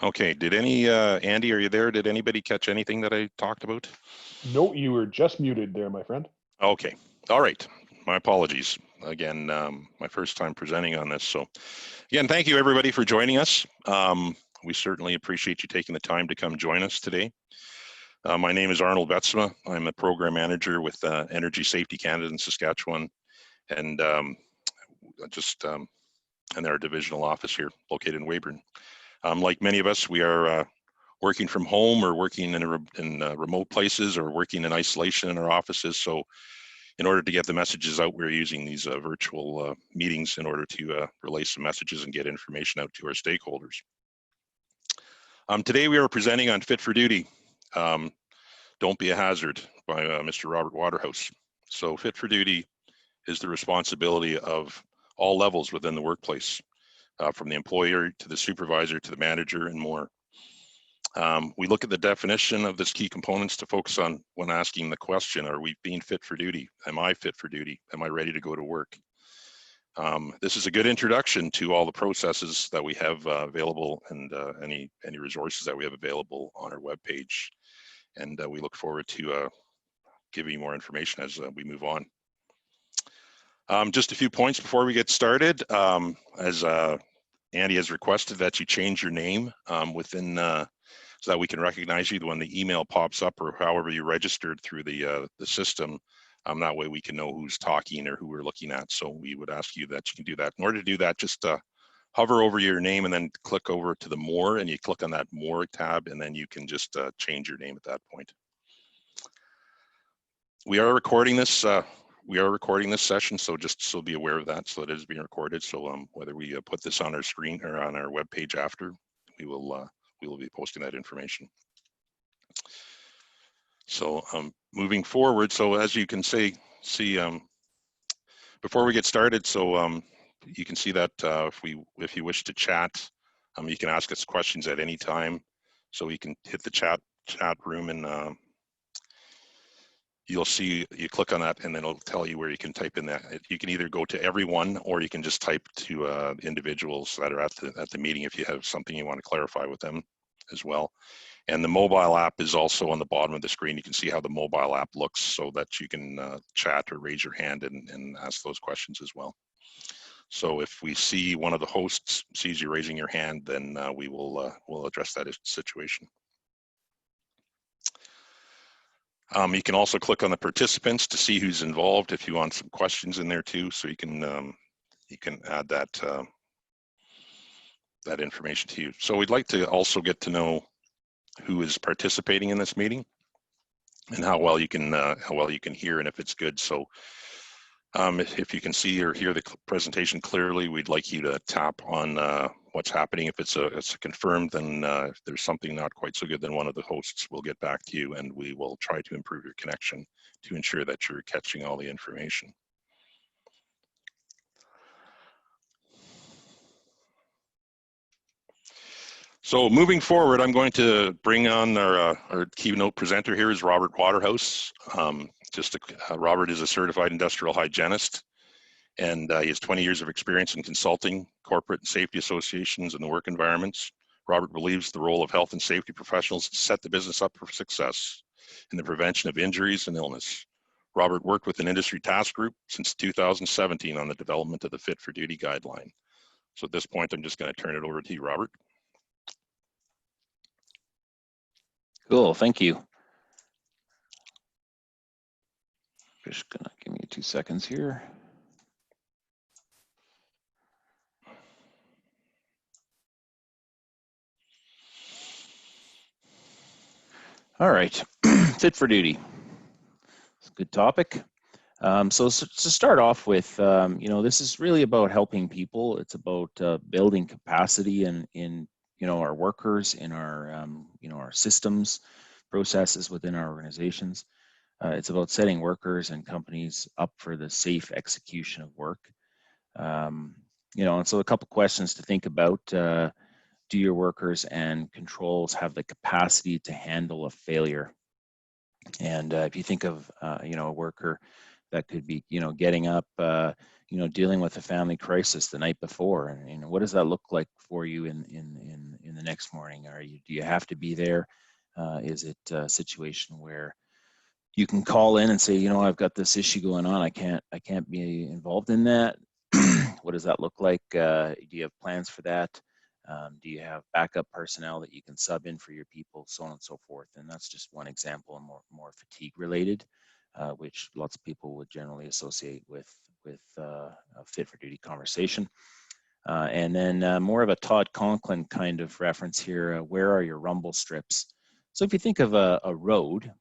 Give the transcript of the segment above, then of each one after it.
Okay, did any, Andy, are you there? Did anybody catch anything that I talked about? No, you were just muted there, my friend. Okay, all right. My apologies. Again, my first time presenting on this. So again, thank you everybody for joining us. We certainly appreciate you taking the time to come join us today. My name is Arnold Betsma. I'm a program manager with Energy Safety Canada in Saskatchewan, and and our divisional office here located in Weyburn. Like many of us, we are working from home or working in remote places or working in isolation in our offices. So in order to get the messages out, we're using these virtual meetings in order to relay some messages and get information out to our stakeholders. Today we are presenting on Fit for Duty, Don't Be a Hazard by Mr. Robert Waterhouse. So Fit for Duty is the responsibility of all levels within the workplace, from the employer to the supervisor to the manager and more. We look at the definition of this key components to focus on when asking the question, are we being fit for duty? Am I fit for duty? Am I ready to go to work? This is a good introduction to all the processes that we have available and any resources that we have available on our webpage. And we look forward to giving you more information as we move on. Just a few points before we get started. As Andy has requested that you change your name within so that we can recognize you when the email pops up or however you registered through the system. That way we can know who's talking or who we're looking at. So we would ask you that you can do that. In order to do that, just hover over your name and then click over to the more, and you click on that more tab, and then you can just change your name at that point. We are recording this session, so just so be aware of that, so it is being recorded. So whether we put this on our screen or on our webpage after, we will be posting that information. So moving forward, so as you can see before we get started, so you can see that if you wish to chat, you can ask us questions at any time. So you can hit the chat room, and you'll see, you click on that, and then it'll tell you where you can type in that. You can either go to everyone, or you can just type to individuals that are at the meeting if you have something you want to clarify with them as well. And the mobile app is also on the bottom of the screen. You can see how the mobile app looks so that you can chat or raise your hand and ask those questions as well. So if we see one of the hosts sees you raising your hand, then we'll address that situation. You can also click on the participants to see who's involved if you want some questions in there too. So you can add that information to you. So we'd like to also get to know who is participating in this meeting and how well you can hear and if it's good. So if you can see or hear the presentation clearly, we'd like you to tap on what's happening. If it's a confirmed, then if there's something not quite so good, then one of the hosts will get back to you, and we will try to improve your connection to ensure that you're catching all the information. So moving forward, I'm going to bring on our keynote presenter here is Robert Waterhouse. Robert is a certified industrial hygienist, and he has 20 years of experience in consulting, corporate and safety associations, and the work environments. Robert believes the role of health and safety professionals is to set the business up for success in the prevention of injuries and illness. Robert worked with an industry task group since 2017 on the development of the Fit for Duty guideline. So at this point, I'm just going to turn it over to you, Robert. Cool, thank you. Just gonna give me 2 seconds here. All right, Fit for Duty. It's a good topic. So to start off with, this is really about helping people. It's about building capacity in our workers, in our our systems, processes within our organizations. It's about setting workers and companies up for the safe execution of work. And so a couple questions to think about. Do your workers and controls have the capacity to handle a failure? And if you think of a worker that could be getting up, dealing with a family crisis the night before, and what does that look like for you in in the next morning? Do you have to be there? Is it a situation where you can call in and say, you know, I've got this issue going on. I can't be involved in that. What does that look like? Do you have plans for that? Do you have backup personnel that you can sub in for your people, so on and so forth? And that's just one example, and more fatigue related, which lots of people would generally associate with a fit for duty conversation. And then more of a Todd Conklin kind of reference here. Where are your rumble strips? So if you think of a road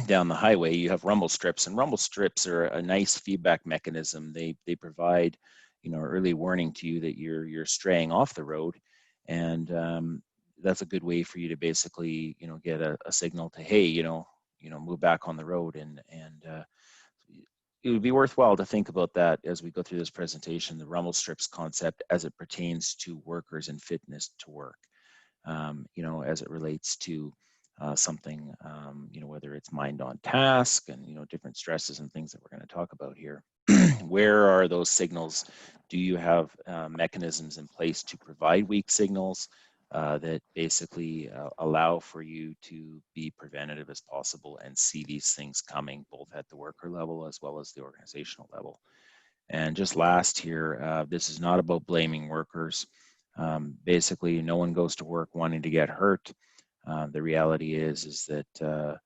down the highway, you have rumble strips, and rumble strips are a nice feedback mechanism. They provide, you know, early warning to you that you're straying off the road, and that's a good way for you to basically, you know, get a signal to, hey, you know, move back on the road, and it would be worthwhile to think about that as we go through this presentation, the rumble strips concept as it pertains to workers and fitness to work. You know, as it relates to something, you know, whether it's mind on task and, you know, different stresses and things that we're going to talk about here. Where are those signals? Do you have mechanisms in place to provide weak signals that basically allow for you to be preventative as possible and see these things coming both at the worker level as well as the organizational level? And just last here, this is not about blaming workers. Basically, no one goes to work wanting to get hurt. The reality is that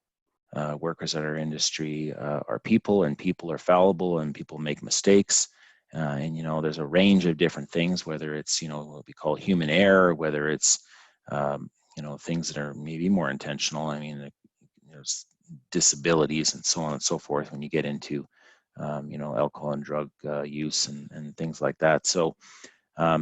workers at our industry are people, and people are fallible, and people make mistakes. And, you know, there's a range of different things, whether it's, you know, what we call human error, whether it's, you know, things that are maybe more intentional. I mean, there's disabilities and so on and so forth when you get into, you know, alcohol and drug use and things like that. So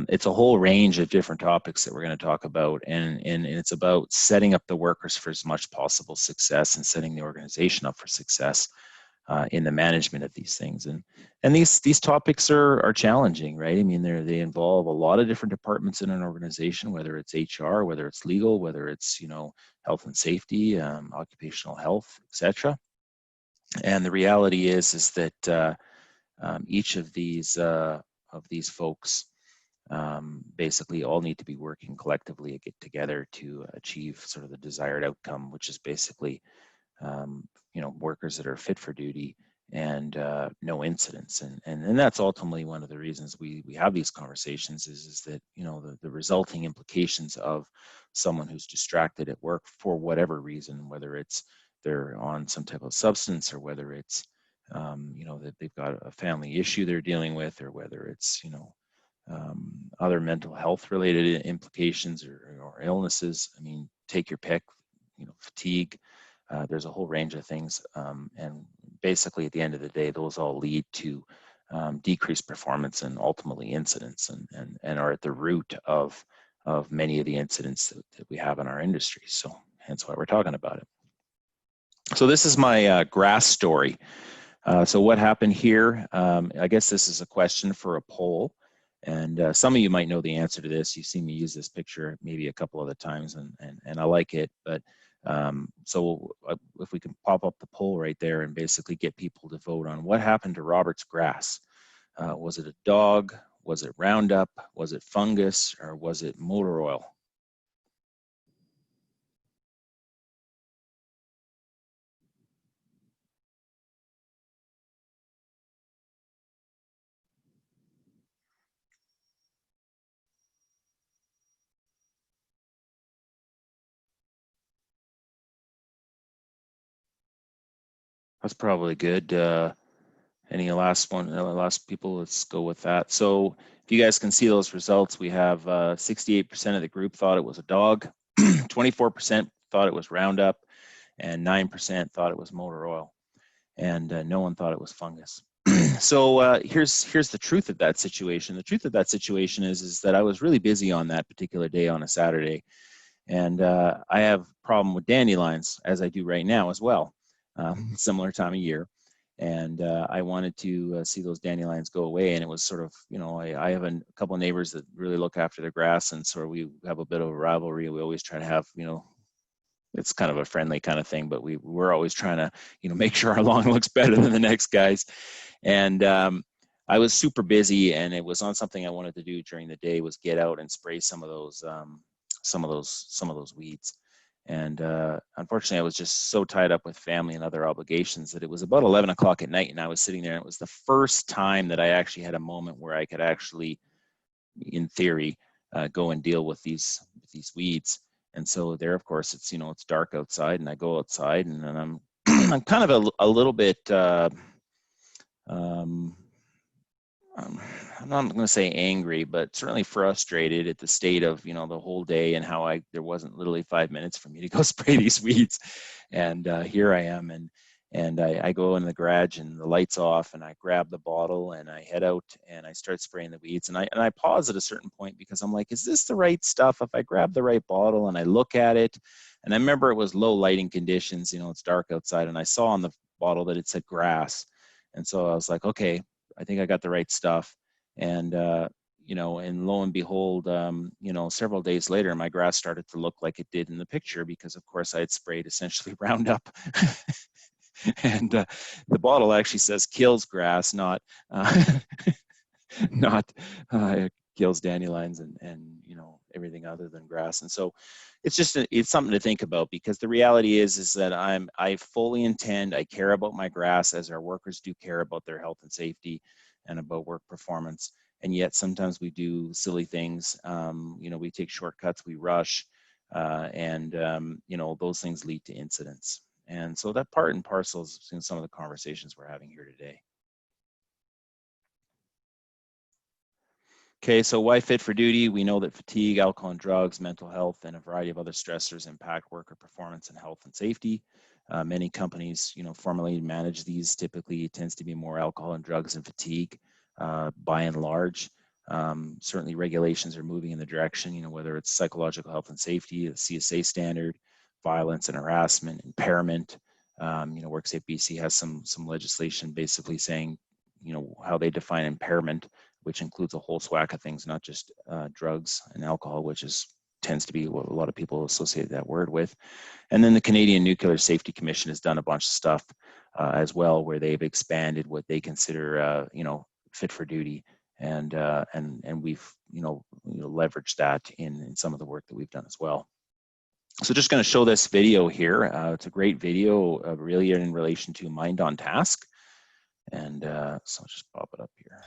it's a whole range of different topics that we're going to talk about, and it's about setting up the workers for as much possible success and setting the organization up for success in the management of these things. And these topics are challenging, right? I mean, they involve a lot of different departments in an organization, whether it's HR, whether it's legal, whether it's, you know, health and safety, occupational health, etc. And the reality is that each of these folks basically all need to be working collectively to get together to achieve sort of the desired outcome, which is basically, you know, workers that are fit for duty and no incidents. And that's ultimately one of the reasons we have these conversations is that, you know, the resulting implications of someone who's distracted at work for whatever reason, whether it's they're on some type of substance, or whether it's, you know, that they've got a family issue they're dealing with, or whether it's, you know, other mental health related implications or illnesses. I mean, take your pick, you know, fatigue. There's a whole range of things. And basically at the end of the day, those all lead to decreased performance and ultimately incidents, and are at the root of many of the incidents that we have in our industry. So hence why we're talking about it. So this is my grass story. So what happened here? I guess this is a question for a poll. And some of you might know the answer to this. You've seen me use this picture maybe a couple other times, and I like it. But so if we can pop up the poll right there and basically get people to vote on what happened to Robert's grass. Was it a dog? Was it Roundup? Was it fungus? Or was it motor oil? That's probably good. Any last people? Let's go with that. So if you guys can see those results, we have 68% of the group thought it was a dog, 24% thought it was Roundup, and 9% thought it was motor oil, and no one thought it was fungus. So here's the truth of that situation. The truth of that situation is that I was really busy on that particular day on a Saturday, and I have a problem with dandelions, as I do right now as well, similar time of year. And I wanted to see those dandelions go away. And it was sort of, you know, I have a couple of neighbors that really look after the grass, and sort of we have a bit of a rivalry. We always try to have, you know, it's kind of a friendly kind of thing, but we're always trying to, you know, make sure our lawn looks better than the next guy's. And I was super busy, and it was on something I wanted to do during the day was get out and spray some of those some of those weeds. And unfortunately, I was just so tied up with family and other obligations that it was about 11 o'clock at night, and I was sitting there, and it was the first time that I actually had a moment where I could actually, in theory, go and deal with these weeds. And so there, of course, it's, you know, it's dark outside, and I go outside, and then I'm I'm kind of a little bit I'm not going to say angry, but certainly frustrated at the state of, you know, the whole day, and how there wasn't literally 5 minutes for me to go spray these weeds. And here I am, and I go in the garage, and the light's off, and I grab the bottle, and I head out, and I start spraying the weeds. And I pause at a certain point, because I'm like, is this the right stuff? If I grab the right bottle and I look at it, and I remember it was low lighting conditions, you know, it's dark outside, and I saw on the bottle that it said grass. And so I was like, okay, I think I got the right stuff. And, you know, and lo and behold, you know, several days later, my grass started to look like it did in the picture, because of course I had sprayed essentially Roundup. And the bottle actually says kills grass, not not kills dandelions and you know, everything other than grass. And so it's just it's something to think about, because the reality is that I fully intend, I care about my grass, as our workers do care about their health and safety and about work performance. And yet sometimes we do silly things. You know, we take shortcuts, we rush, and you know, those things lead to incidents. And so that part and parcel is in some of the conversations we're having here today. Okay, so why fit for duty? We know that fatigue, alcohol and drugs, mental health, and a variety of other stressors impact worker performance and health and safety. Many companies, you know, formally manage these. Typically, it tends to be more alcohol and drugs and fatigue, by and large. Certainly, regulations are moving in the direction, you know, whether it's psychological health and safety, the CSA standard, violence and harassment, impairment. You know, WorkSafe BC has some legislation basically saying, you know, how they define impairment, which includes a whole swag of things, not just drugs and alcohol, which tends to be what a lot of people associate that word with. And then the Canadian Nuclear Safety Commission has done a bunch of stuff as well, where they've expanded what they consider, you know, fit for duty, and we've you know leveraged that in some of the work that we've done as well. So just going to show this video here. It's a great video, really in relation to Mind on Task. And so I'll just pop it up here.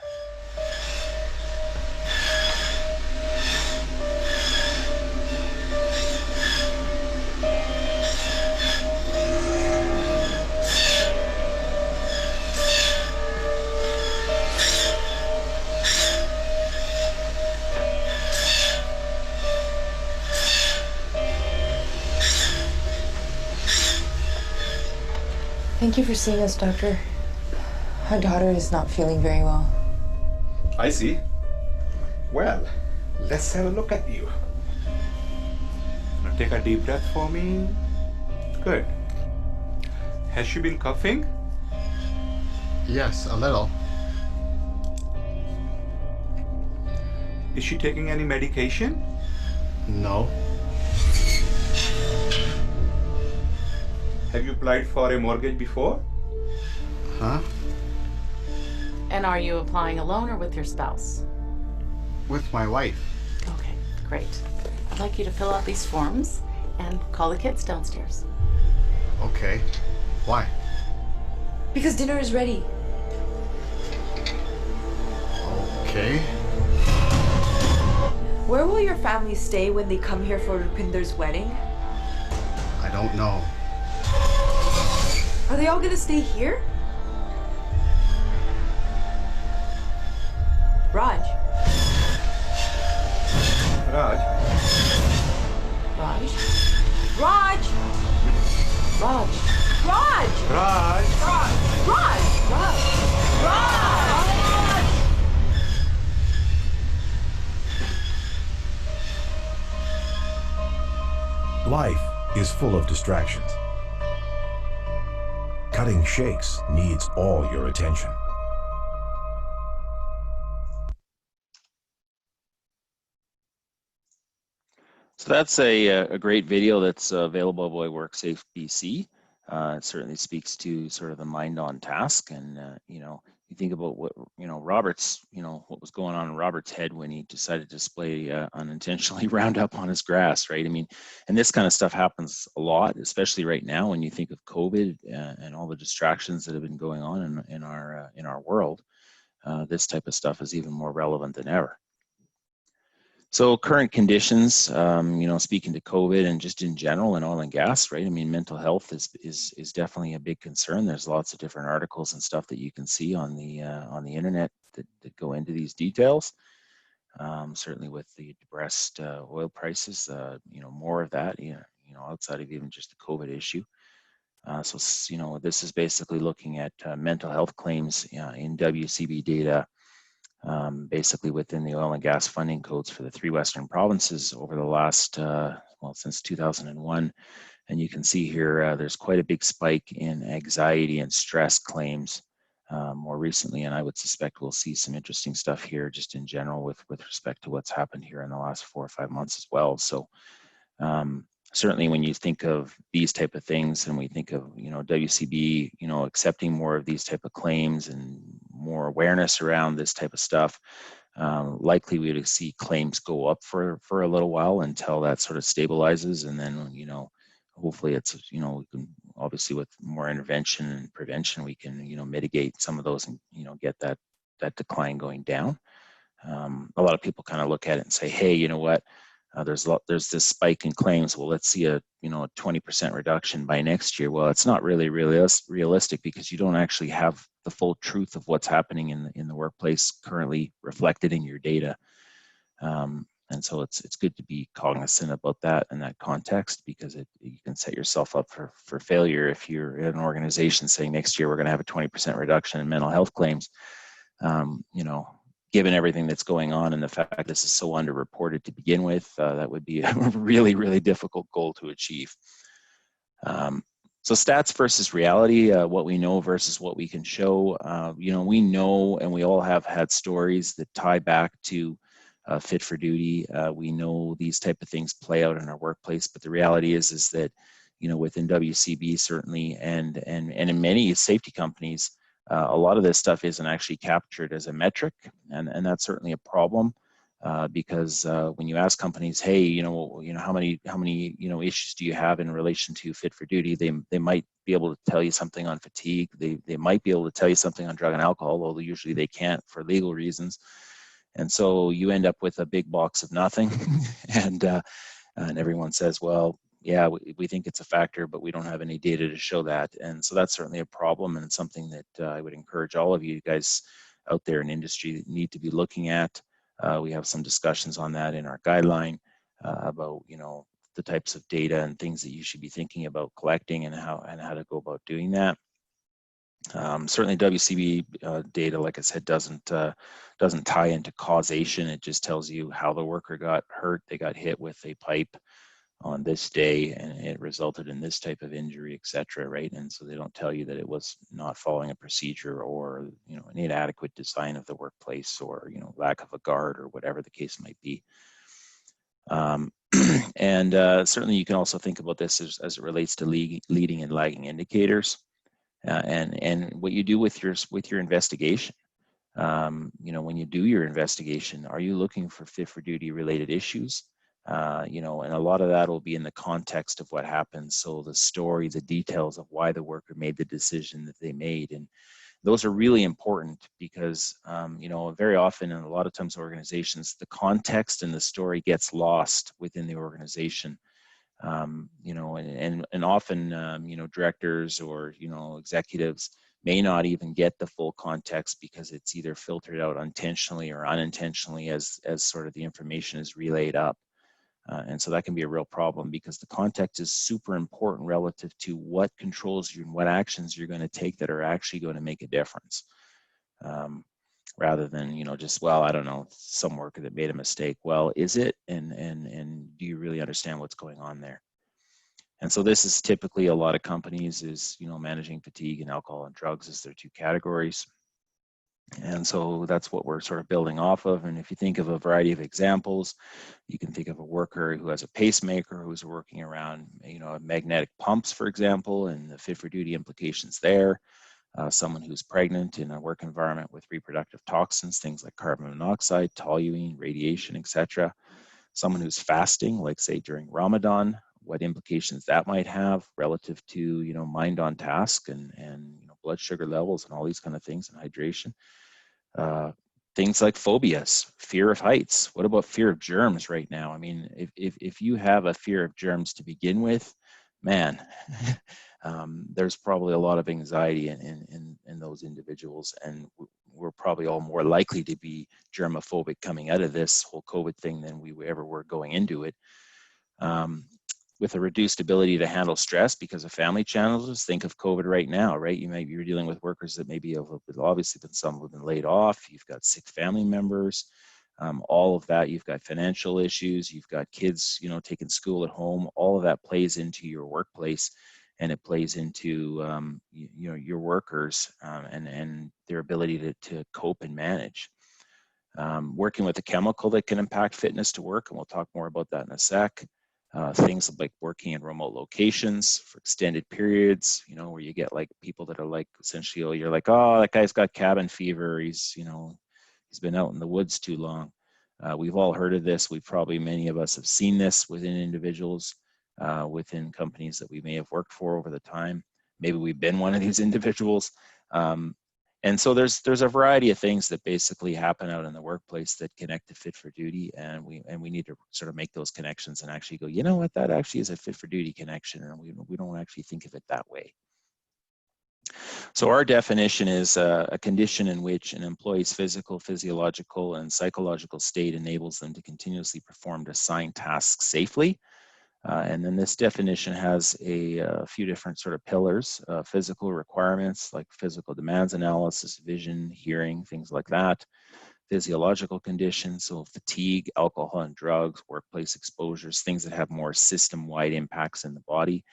Thank you for seeing us, Doctor. Our daughter is not feeling very well. I see. Well, let's have a look at you. Now take a deep breath for me. Good. Has she been coughing? Yes, a little. Is she taking any medication? No. Have you applied for a mortgage before? Huh? And are you applying alone or with your spouse? With my wife. Okay, great. I'd like you to fill out these forms and call the kids downstairs. Okay. Why? Because dinner is ready. Okay. Where will your family stay when they come here for Rupinder's wedding? I don't know. Are they all gonna stay here? Raj. Raj? Raj? Raj! Raj! Raj! Raj! Raj! Raj! Raj! Life is full of distractions. Cutting shakes needs all your attention. So that's a great video that's available by WorkSafe BC. It certainly speaks to sort of the Mind on Task, and you know, you think about what, Robert's, what was going on in Robert's head when he decided to spray unintentionally Roundup on his grass, right? I mean, and this kind of stuff happens a lot, especially right now when you think of COVID and all the distractions that have been going on in our world. This type of stuff is even more relevant than ever. So current conditions, speaking to COVID and just in general in oil and gas, right? I mean, mental health is definitely a big concern. There's lots of different articles and stuff that you can see on the internet that go into these details. Certainly with the depressed oil prices, more of that, outside of even just the COVID issue. So this is basically looking at mental health claims in WCB data. Basically within the oil and gas funding codes for the 3 Western provinces over the last, since 2001. And you can see here, there's quite a big spike in anxiety and stress claims more recently. And I would suspect we'll see some interesting stuff here just in general with respect to what's happened here in the last 4 or 5 months as well. So certainly when you think of these type of things and we think of, WCB, accepting more of these type of claims and more awareness around this type of stuff, likely we would see claims go up for a little while until that sort of stabilizes. And then, hopefully it's, we can obviously with more intervention and prevention, we can, mitigate some of those and, get that decline going down. A lot of people kind of look at it and say, hey, you know what? There's this spike in claims. Well, let's see a 20% reduction by next year. Well, it's not really realistic because you don't actually have the full truth of what's happening in the workplace currently reflected in your data. And so it's good to be cognizant about that in that context because you can set yourself up for failure if you're in an organization saying next year we're going to have a 20% reduction in mental health claims. Given everything that's going on and the fact this is so underreported to begin with, that would be a really, really difficult goal to achieve. So stats versus reality, what we know versus what we can show. We know and we all have had stories that tie back to Fit for Duty. We know these type of things play out in our workplace, but the reality is that, within WCB certainly and in many safety companies, a lot of this stuff isn't actually captured as a metric, and that's certainly a problem because when you ask companies, hey, how many issues do you have in relation to Fit for Duty? They might be able to tell you something on fatigue. They might be able to tell you something on drug and alcohol, although usually they can't for legal reasons. And so you end up with a big box of nothing, and everyone says, well, yeah, we think it's a factor, but we don't have any data to show that. And so that's certainly a problem and something that I would encourage all of you guys out there in industry that need to be looking at. We have some discussions on that in our guideline about, the types of data and things that you should be thinking about collecting and how to go about doing that. Certainly WCB data, like I said, doesn't tie into causation. It just tells you how the worker got hurt. They got hit with a pipe on this day and it resulted in this type of injury, etc., right? And so they don't tell you that it was not following a procedure or an inadequate design of the workplace or lack of a guard or whatever the case might be. And certainly you can also think about this as it relates to leading and lagging indicators and what you do with your investigation. When you do your investigation, are you looking for Fit for Duty related issues? And a lot of that will be in the context of what happened. So the story, the details of why the worker made the decision that they made. And those are really important because, very often and a lot of times organizations, the context and the story gets lost within the organization. And often, directors or, executives may not even get the full context because it's either filtered out intentionally or unintentionally as sort of the information is relayed up. And so that can be a real problem because the context is super important relative to what controls you and what actions you're going to take that are actually going to make a difference. Rather than, just, well, I don't know, some worker that made a mistake. Well, is it? And do you really understand what's going on there? And so this is typically a lot of companies is, managing fatigue and alcohol and drugs as their two categories. And so that's what we're sort of building off of. And if you think of a variety of examples, you can think of a worker who has a pacemaker who's working around, magnetic pumps, for example, and the Fit for Duty implications there. someone who's pregnant in a work environment with reproductive toxins, things like carbon monoxide, toluene, radiation, etc. Someone who's fasting, like say during Ramadan, what implications that might have relative to, you know, mind on task and you know, blood sugar levels and all these kind of things, and hydration. Things like phobias, fear of heights. What about fear of germs right now? I mean, if you have a fear of germs to begin with, man, there's probably a lot of anxiety in those individuals, and we're probably all more likely to be germophobic coming out of this whole COVID thing than we ever were going into it. With a reduced ability to handle stress because of family challenges, think of COVID right now, right? You're dealing with workers that maybe have obviously been, some have been laid off. You've got sick family members, all of that. You've got financial issues. You've got kids, you know, taking school at home. All of that plays into your workplace, and it plays into you know, your workers and their ability to cope and manage. Working with a chemical that can impact fitness to work, and we'll talk more about that in a sec. Things like working in remote locations for extended periods, you know, where you get like people that are like, essentially, you're like, oh, that guy's got cabin fever. He's, you know, he's been out in the woods too long. We've all heard of this. Many of us have seen this within individuals, within companies that we may have worked for over the time. Maybe we've been one of these individuals. And so there's a variety of things that basically happen out in the workplace that connect to Fit for Duty, and we need to sort of make those connections and actually go, you know what, that actually is a Fit for Duty connection, and we don't actually think of it that way. So our definition is a condition in which an employee's physical, physiological, and psychological state enables them to continuously perform assigned tasks safely. And then this definition has a few different sort of pillars, physical requirements like physical demands analysis, vision, hearing, things like that. Physiological conditions, so fatigue, alcohol and drugs, workplace exposures, things that have more system-wide impacts in the body.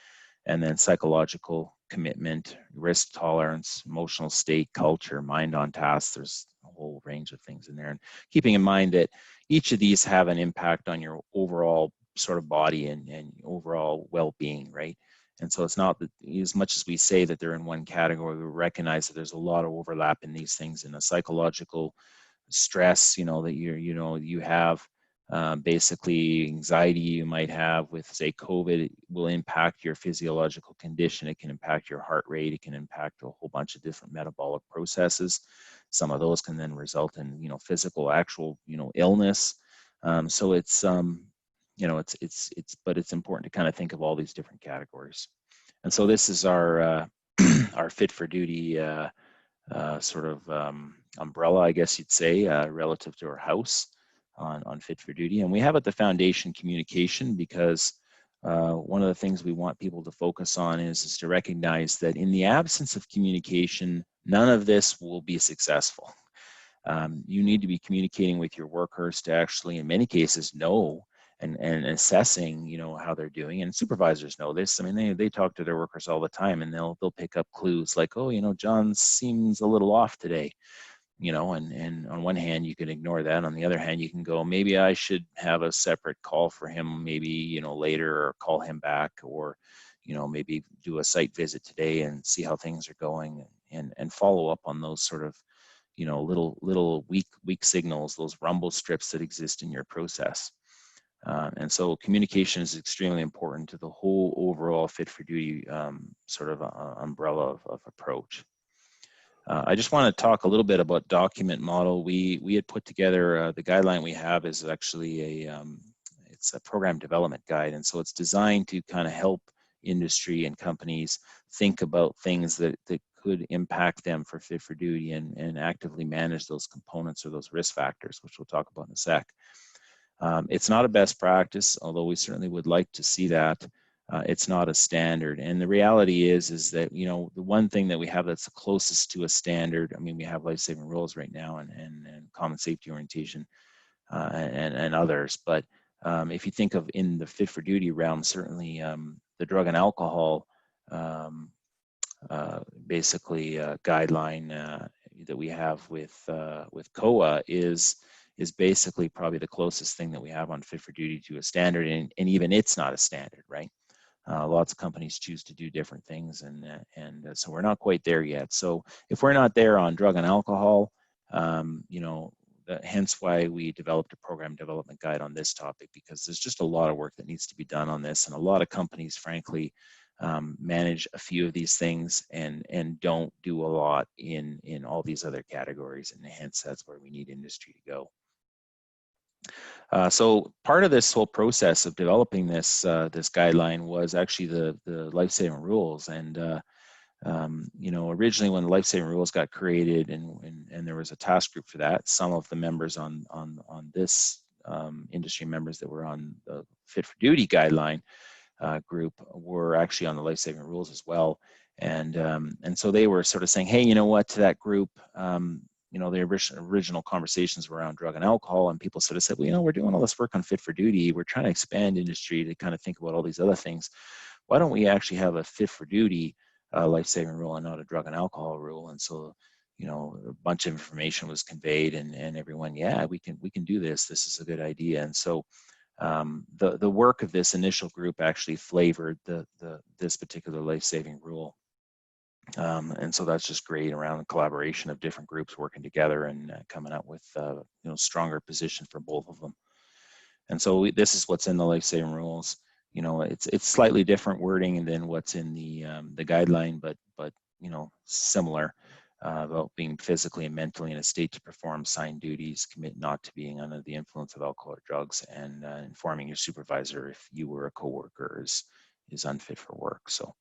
And then psychological commitment, risk tolerance, emotional state, culture, mind on task. There's a whole range of things in there. And keeping in mind that each of these have an impact on your overall sort of body and overall well-being, right? And so it's not that, as much as we say that they're in one category, we recognize that there's a lot of overlap in these things. In a psychological stress, you know, that you have basically anxiety you might have with, say, COVID, it will impact your physiological condition. It can impact your heart rate. It can impact a whole bunch of different metabolic processes. Some of those can then result in, you know, physical, actual, you know, illness. So it's you know, but it's important to kind of think of all these different categories. And so this is our our Fit for Duty sort of umbrella, I guess you'd say, relative to our house on Fit for Duty. And we have at the foundation communication, because one of the things we want people to focus on is to recognize that in the absence of communication, none of this will be successful. You need to be communicating with your workers to actually, in many cases, know and assessing, you know, how they're doing. And supervisors know this. I mean, they talk to their workers all the time, and they'll pick up clues like, oh, you know, John seems a little off today, you know, and on one hand you can ignore that. On the other hand, you can go, maybe I should have a separate call for him, maybe, you know, later, or call him back, or, you know, maybe do a site visit today and see how things are going, and follow up on those sort of, you know, little weak signals, those rumble strips that exist in your process. And so communication is extremely important to the whole overall Fit for Duty sort of umbrella of approach. I just want to talk a little bit about document model. We had put together, the guideline we have is actually it's a program development guide. And so it's designed to kind of help industry and companies think about things that could impact them for Fit for Duty, and actively manage those components or those risk factors, which we'll talk about in a sec. It's not a best practice, although we certainly would like to see that. It's not a standard. And the reality is that, you know, the one thing that we have that's the closest to a standard, I mean, we have life-saving rules right now and common safety orientation and others. But if you think of in the Fit for Duty realm, certainly the drug and alcohol basically guideline that we have with COA is basically probably the closest thing that we have on Fit for Duty to a standard, and even it's not a standard, right? Lots of companies choose to do different things, and so we're not quite there yet. So if we're not there on drug and alcohol, you know, hence why we developed a program development guide on this topic, because there's just a lot of work that needs to be done on this, and a lot of companies, frankly, manage a few of these things and don't do a lot in all these other categories, and hence that's where we need industry to go. So part of this whole process of developing this this guideline was actually the life-saving rules, and you know, originally when the life-saving rules got created and there was a task group for that, some of the members on this industry members that were on the Fit for Duty guideline group were actually on the life-saving rules as well, and so they were sort of saying, hey, you know what, to that group, you know, the original conversations were around drug and alcohol, and people sort of said, well, you know, we're doing all this work on Fit for Duty, we're trying to expand industry to kind of think about all these other things. Why don't we actually have a Fit for Duty life-saving rule and not a drug and alcohol rule? And so, you know, a bunch of information was conveyed, and everyone, yeah, we can do this. This is a good idea. And so the work of this initial group actually flavored this particular life-saving rule. And so that's just great around the collaboration of different groups working together and coming up with you know, stronger position for both of them. And so this is what's in the life-saving rules. You know, it's slightly different wording than what's in the guideline, but you know, similar about being physically and mentally in a state to perform assigned duties, commit not to being under the influence of alcohol or drugs, and informing your supervisor if you or a coworker is unfit for work. So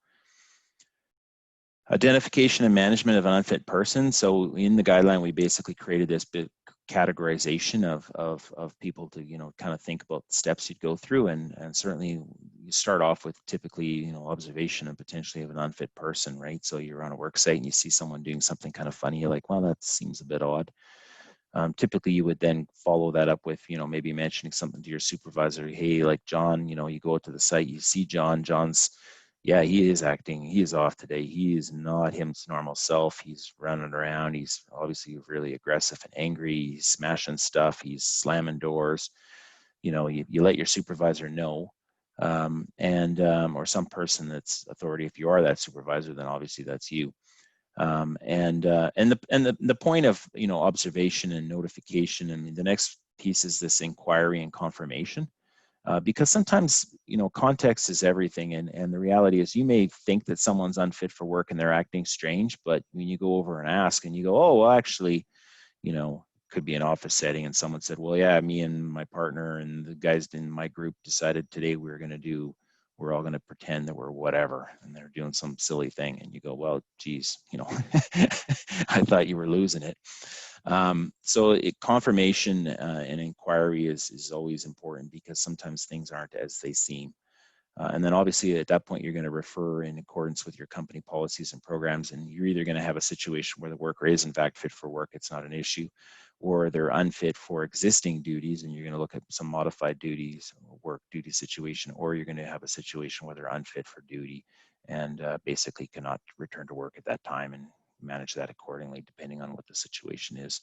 identification and management of an unfit person. So in the guideline, we basically created this bit categorization of people to, you know, kind of think about the steps you'd go through, and certainly you start off with typically, you know, observation and potentially of an unfit person, right? So you're on a work site and you see someone doing something kind of funny, you're like, well, that seems a bit odd. Typically you would then follow that up with, you know, maybe mentioning something to your supervisor. Hey, like John, you know, you go out to the site, you see John's, yeah, he is off today. He is not his normal self. He's running around. He's obviously really aggressive and angry. He's smashing stuff. He's slamming doors. You know, you let your supervisor know, or some person that's authority. If you are that supervisor, then obviously that's you. The point of, you know, observation and notification. I mean, the next piece is this inquiry and confirmation. Because sometimes, you know, context is everything, and the reality is you may think that someone's unfit for work and they're acting strange, but when you go over and ask and you go, oh, well, actually, you know, could be an office setting and someone said, well, yeah, me and my partner and the guys in my group decided today we're all going to pretend that we're whatever, and they're doing some silly thing, and you go, well, geez, you know, I thought you were losing it. So confirmation and inquiry is always important, because sometimes things aren't as they seem. And then obviously at that point, you're going to refer in accordance with your company policies and programs, and you're either going to have a situation where the worker is in fact fit for work, it's not an issue, or they're unfit for existing duties, and you're going to look at some modified duties, work duty situation, or you're going to have a situation where they're unfit for duty and basically cannot return to work at that time, and manage that accordingly depending on what the situation is.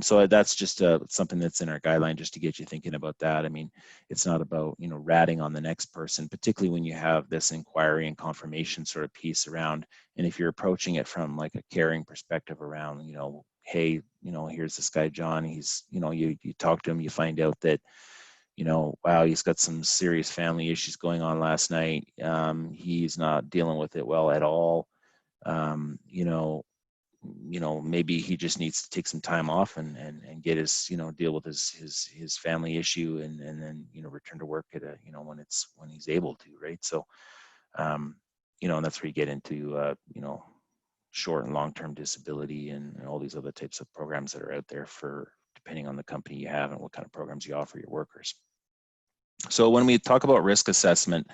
So that's just something that's in our guideline, just to get you thinking about that. I mean, it's not about, you know, ratting on the next person, particularly when you have this inquiry and confirmation sort of piece around. And if you're approaching it from like a caring perspective around, you know, hey, you know, here's this guy, John, he's, you know, you talk to him, you find out that, you know, wow, he's got some serious family issues going on last night. He's not dealing with it well at all. You know, maybe he just needs to take some time off and get his, you know, deal with his family issue, and then, you know, return to work at you know, when he's able to, right? So, you know, and that's where you get into, you know, short and long-term disability and all these other types of programs that are out there for, depending on the company you have and what kind of programs you offer your workers. So when we talk about risk assessment,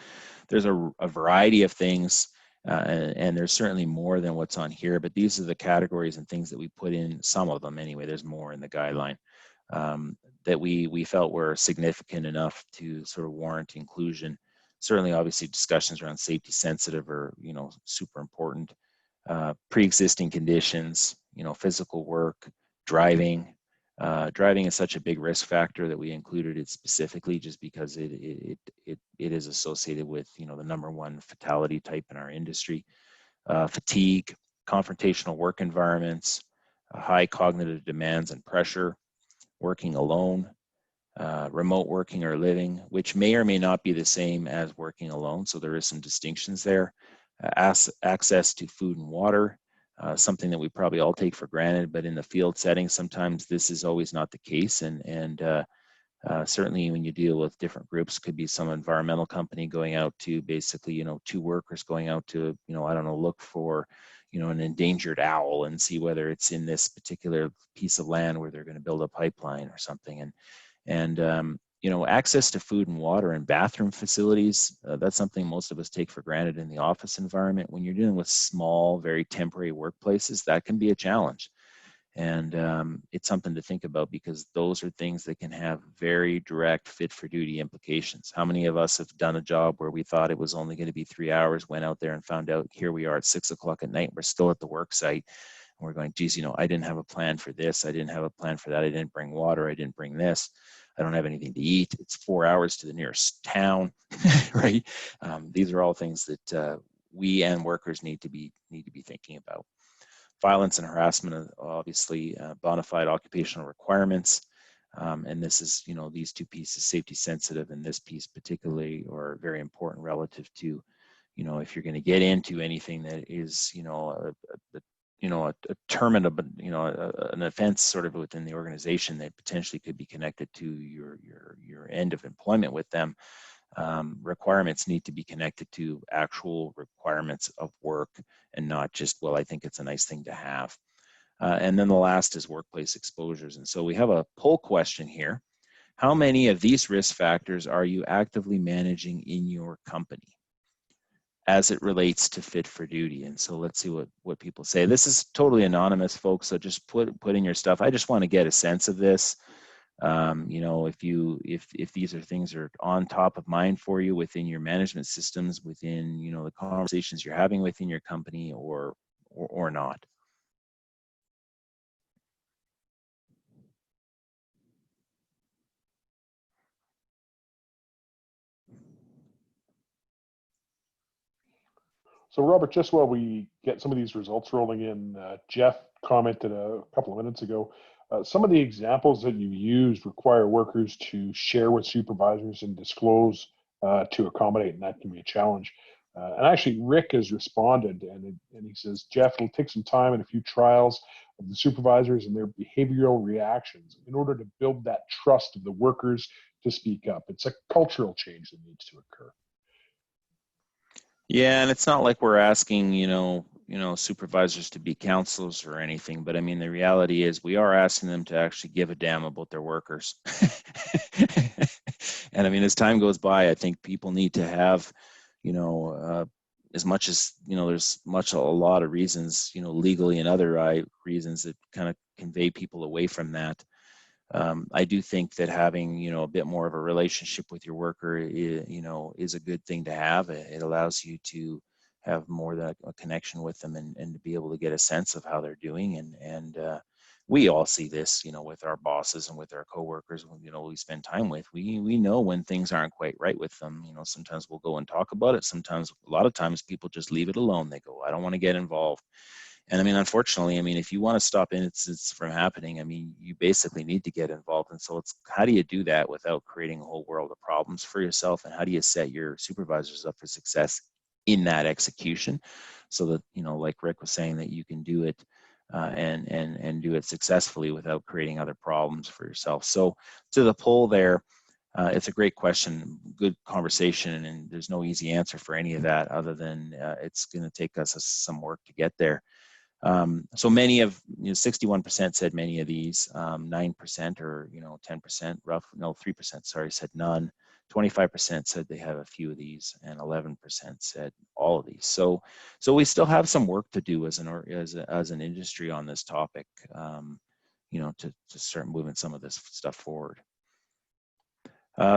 there's a variety of things, and there's certainly more than what's on here, but these are the categories and things that we put in, some of them anyway, there's more in the guideline, that we felt were significant enough to sort of warrant inclusion. Certainly, obviously, discussions around safety sensitive are, you know, super important. Pre-existing conditions, you know, physical work, driving. Driving is such a big risk factor that we included it specifically, just because it it is associated with, you know, the #1 fatality type in our industry. Fatigue, confrontational work environments, high cognitive demands and pressure, working alone, remote working or living, which may or may not be the same as working alone. So there is some distinctions there. Access to food and water, something that we probably all take for granted, but in the field setting, sometimes this is always not the case. And certainly when you deal with different groups, could be some environmental company going out to basically, you know, 2 workers going out to, you know, I don't know, look for, you know, an endangered owl and see whether it's in this particular piece of land where they're going to build a pipeline or something. And you know, access to food and water and bathroom facilities, that's something most of us take for granted in the office environment. When you're dealing with small, very temporary workplaces, that can be a challenge. And it's something to think about, because those are things that can have very direct fit for duty implications. How many of us have done a job where we thought it was only going to be 3 hours, went out there and found out here we are at 6 o'clock at night, we're still at the work site, and we're going, geez, you know, I didn't have a plan for this, I didn't have a plan for that, I didn't bring water, I didn't bring this, I don't have anything to eat, it's 4 hours to the nearest town, right? These are all things that we and workers need to be thinking about. Violence and harassment are obviously bona fide occupational requirements. And this is, you know, these 2 pieces, safety sensitive, and this piece particularly are very important relative to, you know, if you're going to get into anything that is, you know, a terminable, you know, an offense sort of within the organization that potentially could be connected to your end of employment with them. Requirements need to be connected to actual requirements of work, and not just, well, I think it's a nice thing to have. And then the last is workplace exposures. And so we have a poll question here. How many of these risk factors are you actively managing in your company as it relates to fit for duty? And so let's see what people say. This is totally anonymous, folks, so just put in your stuff. I just want to get a sense of this. You know, if these are things that are on top of mind for you within your management systems, within, you know, the conversations you're having within your company, or not. So, Robert, just while we get some of these results rolling in, Jeff commented a couple of minutes ago, some of the examples that you used require workers to share with supervisors and disclose to accommodate, and that can be a challenge. And actually, Rick has responded, and he says, Jeff, it'll take some time and a few trials of the supervisors and their behavioral reactions in order to build that trust of the workers to speak up. It's a cultural change that needs to occur. Yeah, and it's not like we're asking, you know, supervisors to be counselors or anything, but I mean, the reality is we are asking them to actually give a damn about their workers. And I mean, as time goes by, I think people need to have, you know, as much as, you know, there's a lot of reasons, you know, legally and other reasons that kind of convey people away from that. I do think that having, you know, a bit more of a relationship with your worker, you know, is a good thing to have. It allows you to have more than a connection with them, and to be able to get a sense of how they're doing. And we all see this, you know, with our bosses and with our coworkers, you know, we spend time with. We know when things aren't quite right with them. You know, sometimes we'll go and talk about it. Sometimes, a lot of times, people just leave it alone. They go, I don't want to get involved. And I mean, unfortunately, I mean, if you want to stop incidents from happening, I mean, you basically need to get involved. And so it's, how do you do that without creating a whole world of problems for yourself? And how do you set your supervisors up for success in that execution, so that, you know, like Rick was saying, that you can do it and do it successfully without creating other problems for yourself. So to the poll there, it's a great question, good conversation, and there's no easy answer for any of that, other than it's going to take us some work to get there. So many of, 61% said many of these, 9% or, 10% rough, no, 3%, sorry, said none. 25% said they have a few of these, and 11% said all of these. So we still have some work to do as an industry on this topic, to start moving some of this stuff forward.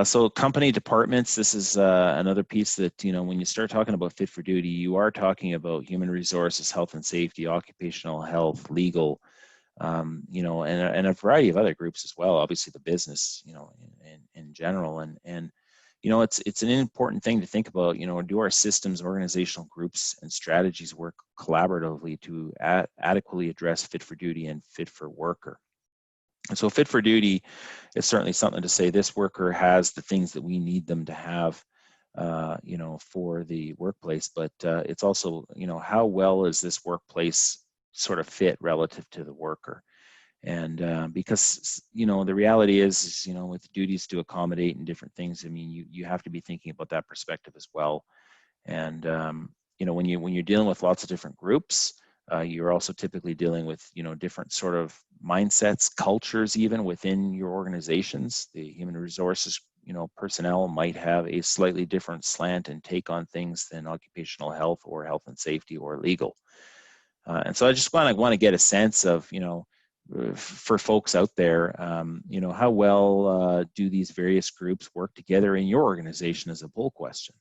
So company departments, this is another piece that, when you start talking about fit for duty, you are talking about human resources, health and safety, occupational health, legal, and a variety of other groups as well. Obviously the business, in general. And you know, it's an important thing to think about. You know, do our systems, organizational groups, and strategies work collaboratively to adequately address fit for duty and fit for worker? And so fit for duty is certainly something to say this worker has the things that we need them to have, you know, for the workplace, but it's also, you know, how well is this workplace sort of fit relative to the worker? And because, you know, the reality is, you know, with duties to accommodate and different things, I mean, you have to be thinking about that perspective as well. And you know, when you're dealing with lots of different groups, you're also typically dealing with, you know, different sort of mindsets, cultures, even within your organizations. The human resources, you know, personnel might have a slightly different slant and take on things than occupational health or health and safety or legal. And so I just want to get a sense of, you know, for folks out there, you know, how well do these various groups work together in your organization as a poll question?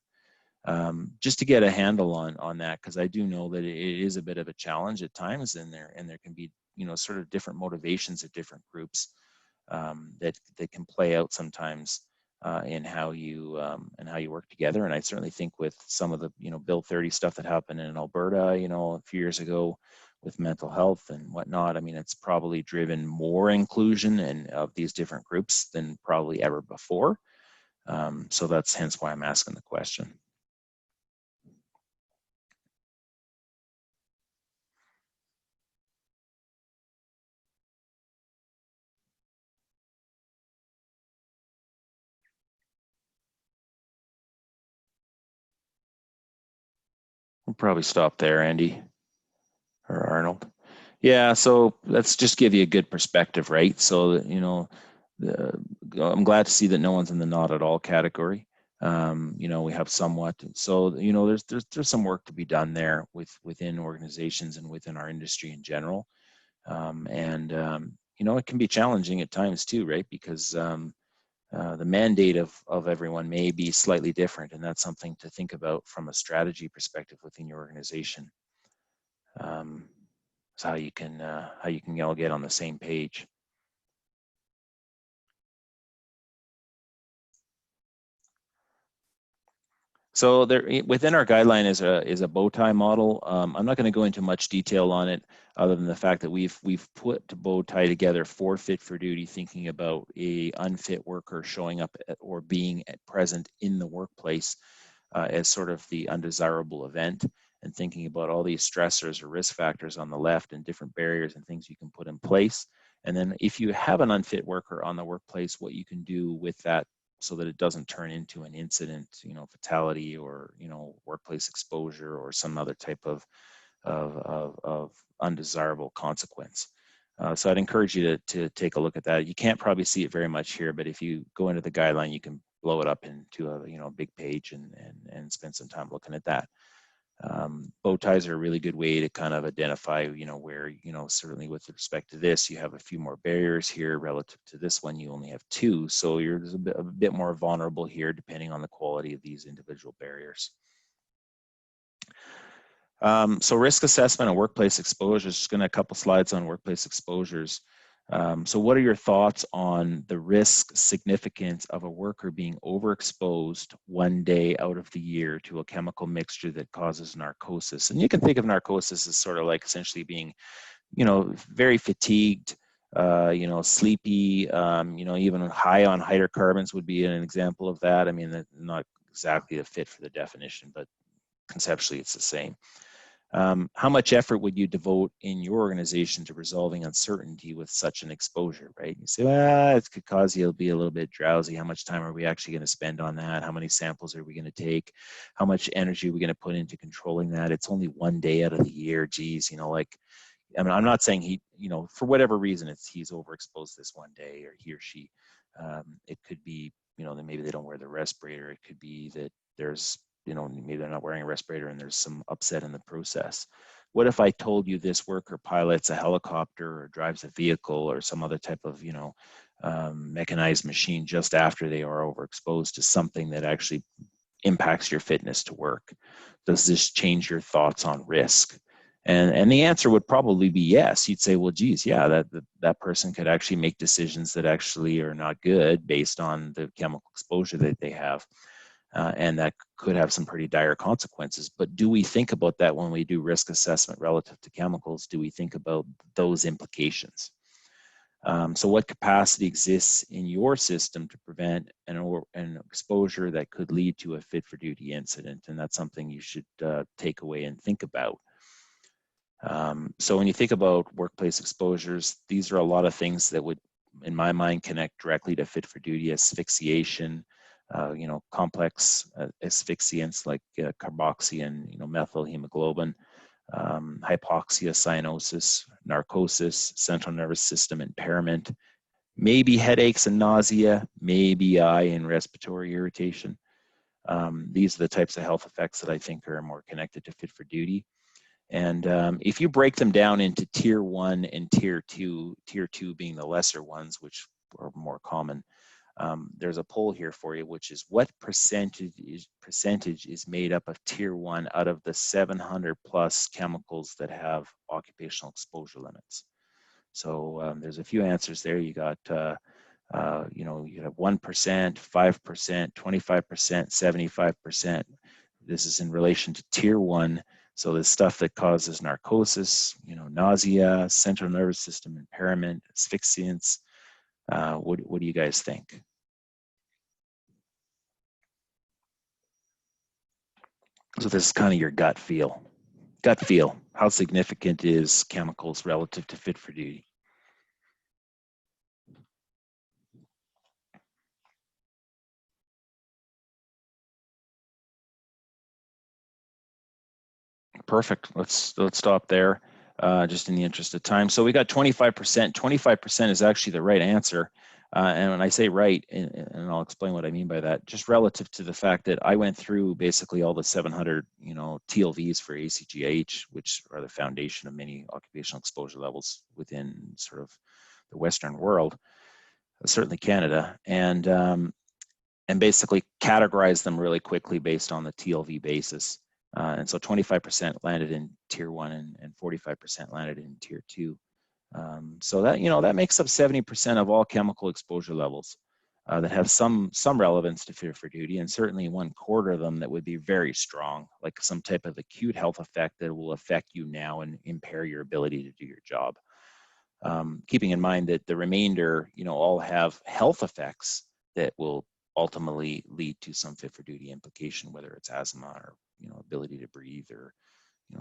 Just to get a handle on that, because I do know that it is a bit of a challenge at times, and there can be, you know, sort of different motivations at different groups that can play out sometimes in how you work together. And I certainly think with some of the, you know, Bill 30 stuff that happened in Alberta, you know, a few years ago with mental health and whatnot, I mean, it's probably driven more inclusion of these different groups than probably ever before. So that's hence why I'm asking the question. We'll probably stop there, Andy or Arnold. Yeah, so let's just give you a good perspective, right? So, you know, I'm glad to see that no one's in the not at all category. You know, we have somewhat. So, you know, there's some work to be done there within organizations and within our industry in general. You know, it can be challenging at times too, right? Because the mandate of everyone may be slightly different, and that's something to think about from a strategy perspective within your organization. So how you can all get on the same page. So there within our guideline is a bow tie model. I'm not going to go into much detail on it, other than the fact that we've put bow tie together for fit for duty, thinking about a unfit worker showing up or being present in the workplace as sort of the undesirable event, and thinking about all these stressors or risk factors on the left and different barriers and things you can put in place. And then if you have an unfit worker on the workplace, what you can do with that so that it doesn't turn into an incident, you know, fatality or, you know, workplace exposure or some other type of undesirable consequence. So I'd encourage you to take a look at that. You can't probably see it very much here, but if you go into the guideline, you can blow it up into a, you know, a big page and spend some time looking at that. Bow ties are a really good way to kind of identify, you know, where, you know, certainly with respect to this, you have a few more barriers here relative to this one, you only have two. So you're a bit more vulnerable here depending on the quality of these individual barriers. So risk assessment and workplace exposures, just going to a couple slides on workplace exposures. So what are your thoughts on the risk significance of a worker being overexposed one day out of the year to a chemical mixture that causes narcosis? And you can think of narcosis as sort of like essentially being, you know, very fatigued, you know, sleepy, you know, even high on hydrocarbons would be an example of that. I mean, not exactly a fit for the definition, but conceptually it's the same. How much effort would you devote in your organization to resolving uncertainty with such an exposure, right? You say, well, it could cause you to be a little bit drowsy. How much time are we actually going to spend on that? How many samples are we going to take? How much energy are we going to put into controlling that? It's only one day out of the year. Geez, you know, like, I mean, I'm not saying he, you know, for whatever reason, he's overexposed this one day, or he or she. It could be, you know, that maybe they don't wear the respirator. It could be that there's, you know, maybe they're not wearing a respirator and there's some upset in the process. What if I told you this worker pilots a helicopter or drives a vehicle or some other type of, you know, mechanized machine just after they are overexposed to something that actually impacts your fitness to work? Does this change your thoughts on risk? And the answer would probably be yes. You'd say, well, geez, yeah, that person could actually make decisions that actually are not good based on the chemical exposure that they have. And that could have some pretty dire consequences. But do we think about that when we do risk assessment relative to chemicals? Do we think about those implications? So what capacity exists in your system to prevent an exposure that could lead to a fit for duty incident? And that's something you should take away and think about. So when you think about workplace exposures, these are a lot of things that would, in my mind, connect directly to fit for duty: asphyxiation, complex asphyxiants like carboxy and methyl hemoglobin, hypoxia, cyanosis, narcosis, central nervous system impairment, maybe headaches and nausea, maybe eye and respiratory irritation. These are the types of health effects that I think are more connected to fit for duty. And if you break them down into tier 1 and tier 2 being the lesser ones, which are more common, there's a poll here for you, which is what percentage is made up of tier 1 out of the 700 plus chemicals that have occupational exposure limits. So there's a few answers there. You got, you have 1%, 5%, 25%, 75%. This is in relation to tier 1. So the stuff that causes narcosis, nausea, central nervous system impairment, asphyxiants. What do you guys think? So this is kind of your gut feel. Gut feel. How significant is chemicals relative to fit for duty? Perfect. Let's stop there, just in the interest of time. So we got 25%. 25% is actually the right answer. And when I say right, and I'll explain what I mean by that, just relative to the fact that I went through basically all the 700, TLVs for ACGH, which are the foundation of many occupational exposure levels within sort of the Western world, certainly Canada, and basically categorize them really quickly based on the TLV basis. And so 25% landed in tier 1 and 45% landed in tier 2. So that, that makes up 70% of all chemical exposure levels that have some relevance to fit for duty, and certainly 1/4 of them that would be very strong, like some type of acute health effect that will affect you now and impair your ability to do your job. Keeping in mind that the remainder, all have health effects that will ultimately lead to some fit for duty implication, whether it's asthma or ability to breathe or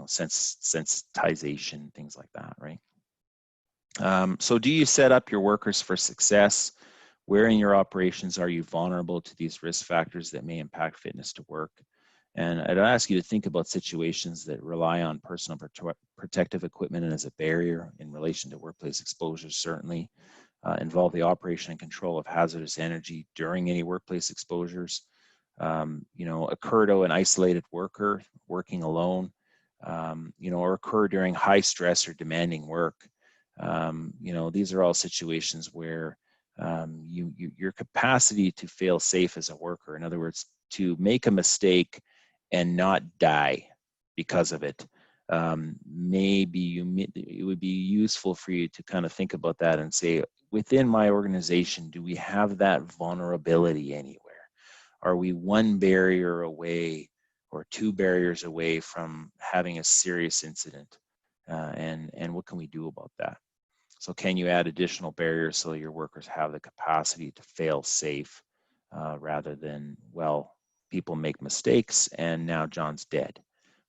sensitization, things like that, right? So do you set up your workers for success? Where in your operations are you vulnerable to these risk factors that may impact fitness to work? And I'd ask you to think about situations that rely on personal protective equipment and as a barrier in relation to workplace exposures, certainly. Involve the operation and control of hazardous energy during any workplace exposures. Occur to an isolated worker working alone, or occur during high stress or demanding work. These are all situations where your capacity to fail safe as a worker, in other words, to make a mistake and not die because of it, it would be useful for you to kind of think about that and say, within my organization, do we have that vulnerability anywhere? Are we one barrier away or two barriers away from having a serious incident? And what can we do about that? So can you add additional barriers so your workers have the capacity to fail safe rather than, well, people make mistakes and now John's dead?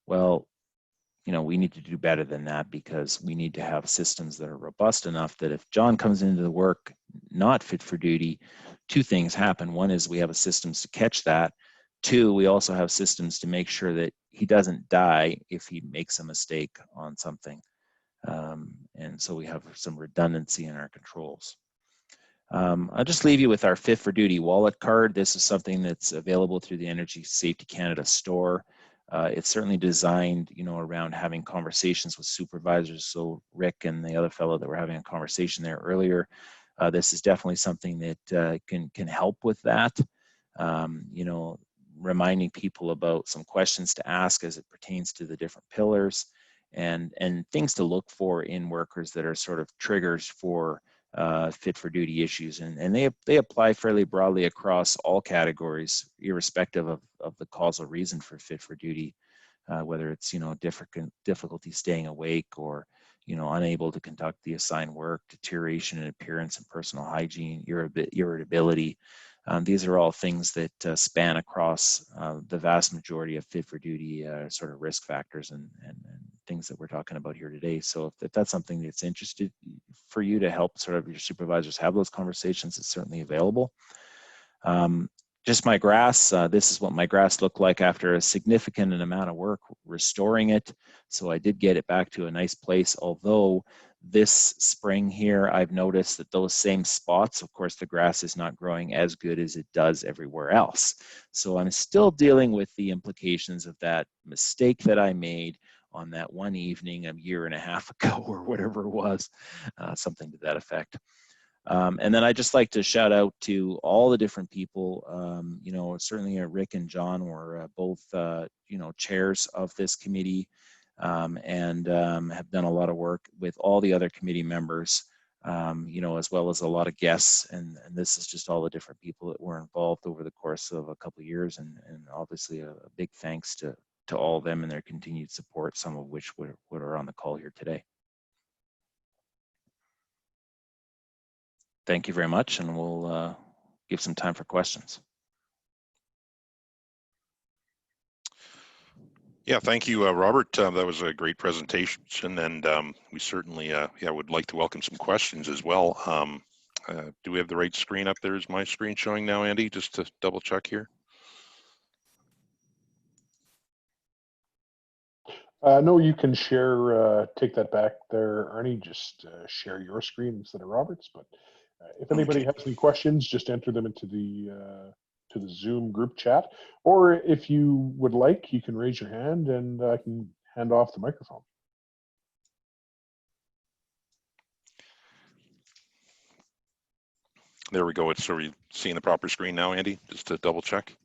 Well, we need to do better than that, because we need to have systems that are robust enough that if John comes into the work not fit for duty, two things happen. One is we have systems to catch that. Two, we also have systems to make sure that he doesn't die if he makes a mistake on something. And so we have some redundancy in our controls. I'll just leave you with our Fit for Duty wallet card. This is something that's available through the Energy Safety Canada store. It's certainly designed, around having conversations with supervisors. So Rick and the other fellow that were having a conversation there earlier, this is definitely something that can help with that. Reminding people about some questions to ask as it pertains to the different pillars, and things to look for in workers that are sort of triggers for fit for duty issues, and they apply fairly broadly across all categories, irrespective of the causal reason for fit for duty, whether it's difficulty staying awake, or unable to conduct the assigned work, deterioration in appearance and personal hygiene, irritability. These are all things that span across the vast majority of fit for duty sort of risk factors and things that we're talking about here today. So if that's something that's interested for you to help sort of your supervisors have those conversations, it's certainly available. Just my grass, this is what my grass looked like after a significant amount of work restoring it. So I did get it back to a nice place, although this spring here, I've noticed that those same spots, of course, the grass is not growing as good as it does everywhere else. So I'm still dealing with the implications of that mistake that I made on that one evening a year and a half ago, or whatever it was, something to that effect. And then I just like to shout out to all the different people. Certainly Rick and John were both, chairs of this committee, and have done a lot of work with all the other committee members, as well as a lot of guests. And this is just all the different people that were involved over the course of a couple of years. And obviously a big thanks to all of them and their continued support, some of which are on the call here today. Thank you very much, and we'll give some time for questions. Yeah, thank you, Robert. That was a great presentation, and we certainly would like to welcome some questions as well. Do we have the right screen up there? Is my screen showing now, Andy? Just to double check here. No, you can share, take that back there, Arnie, just share your screen instead of Robert's. But if anybody has any questions, just enter them into the Zoom group chat. Or if you would like, you can raise your hand and I can hand off the microphone. There we go. So are you seeing the proper screen now, Andy? Just to double check.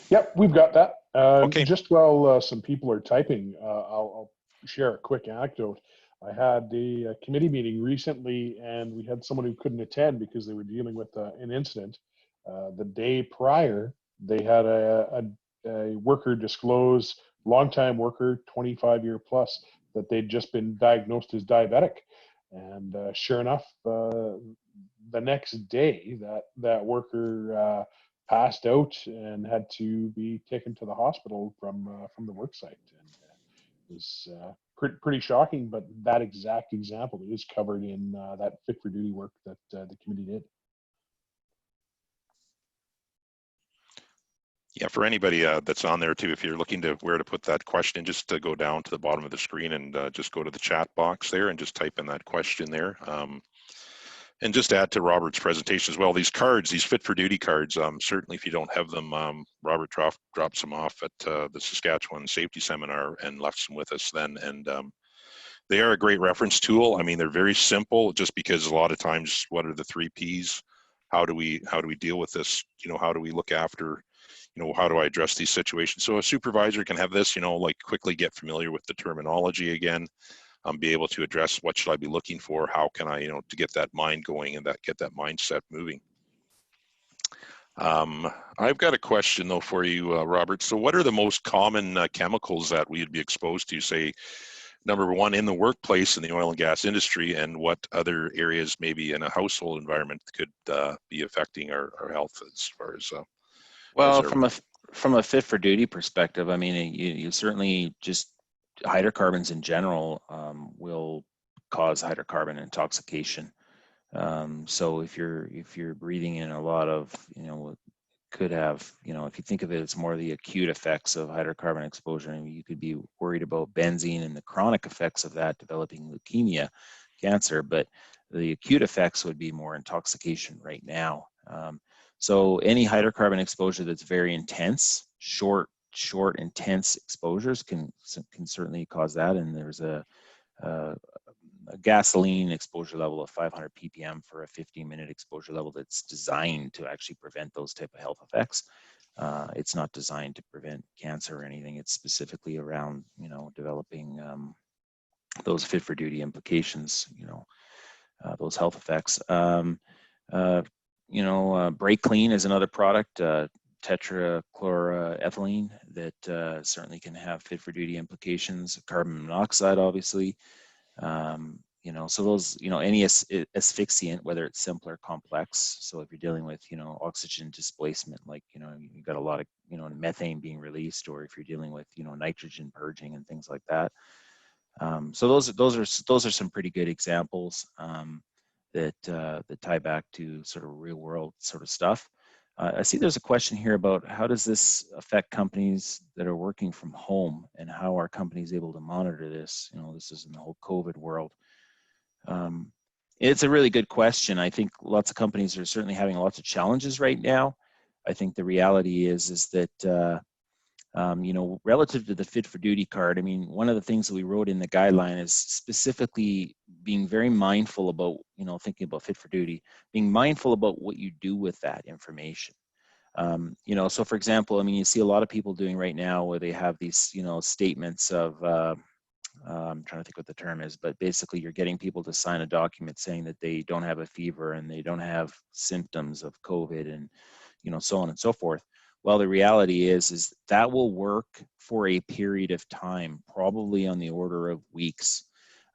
Yep, we've got that. Okay. Just while some people are typing, I'll share a quick anecdote. I had a committee meeting recently, and we had someone who couldn't attend because they were dealing with an incident. The day prior, they had a worker disclose, longtime worker, 25-year plus, that they'd just been diagnosed as diabetic. And sure enough, the next day, that worker passed out and had to be taken to the hospital from the work site. And it was pretty shocking, but that exact example is covered in that fit for duty work that the committee did. Yeah, for anybody that's on there too, if you're looking to where to put that question, just to go down to the bottom of the screen and just go to the chat box there and just type in that question there. And just add to Robert's presentation as well, these cards, these fit for duty cards, certainly if you don't have them, Robert drops them off at the Saskatchewan Safety Seminar and left some with us then. And they are a great reference tool. I mean, they're very simple, just because a lot of times, what are the 3 Ps? How do we deal with this? How do we look after, how do I address these situations? So a supervisor can have this, like quickly get familiar with the terminology again. Be able to address what should I be looking for, how can I, to get that mind going and get that mindset moving. I've got a question though for you, Robert. So what are the most common chemicals that we'd be exposed to, say, number one, in the workplace in the oil and gas industry, and what other areas maybe in a household environment could be affecting our health as far as well, from a fit for duty perspective, I mean, you certainly just hydrocarbons in general will cause hydrocarbon intoxication. So if you're breathing in a lot of, could have, if you think of it as more the acute effects of hydrocarbon exposure, I mean, you could be worried about benzene and the chronic effects of that, developing leukemia, cancer, but the acute effects would be more intoxication right now. So any hydrocarbon exposure that's very intense, short intense exposures can certainly cause that. And there's a gasoline exposure level of 500 ppm for a 15-minute exposure level that's designed to actually prevent those type of health effects. It's not designed to prevent cancer or anything. It's specifically around, developing those fit for duty implications, those health effects. Brake Clean is another product, tetrachloroethylene, that certainly can have fit for duty implications. Carbon monoxide, obviously. So those, any asphyxiant, whether it's simple or complex. So if you're dealing with, oxygen displacement, like, you've got a lot of, methane being released, or if you're dealing with, nitrogen purging and things like that. So those are some pretty good examples that tie back to sort of real world sort of stuff. I see there's a question here about how does this affect companies that are working from home, and how are companies able to monitor this? This is in the whole COVID world. It's a really good question. I think lots of companies are certainly having lots of challenges right now. I think the reality is that relative to the fit for duty card, I mean, one of the things that we wrote in the guideline is specifically being very mindful about, thinking about fit for duty, being mindful about what you do with that information. So for example, I mean, you see a lot of people doing right now where they have these, statements of, I'm trying to think what the term is, but basically you're getting people to sign a document saying that they don't have a fever and they don't have symptoms of COVID, and, so on and so forth. Well, the reality is that will work for a period of time, probably on the order of weeks.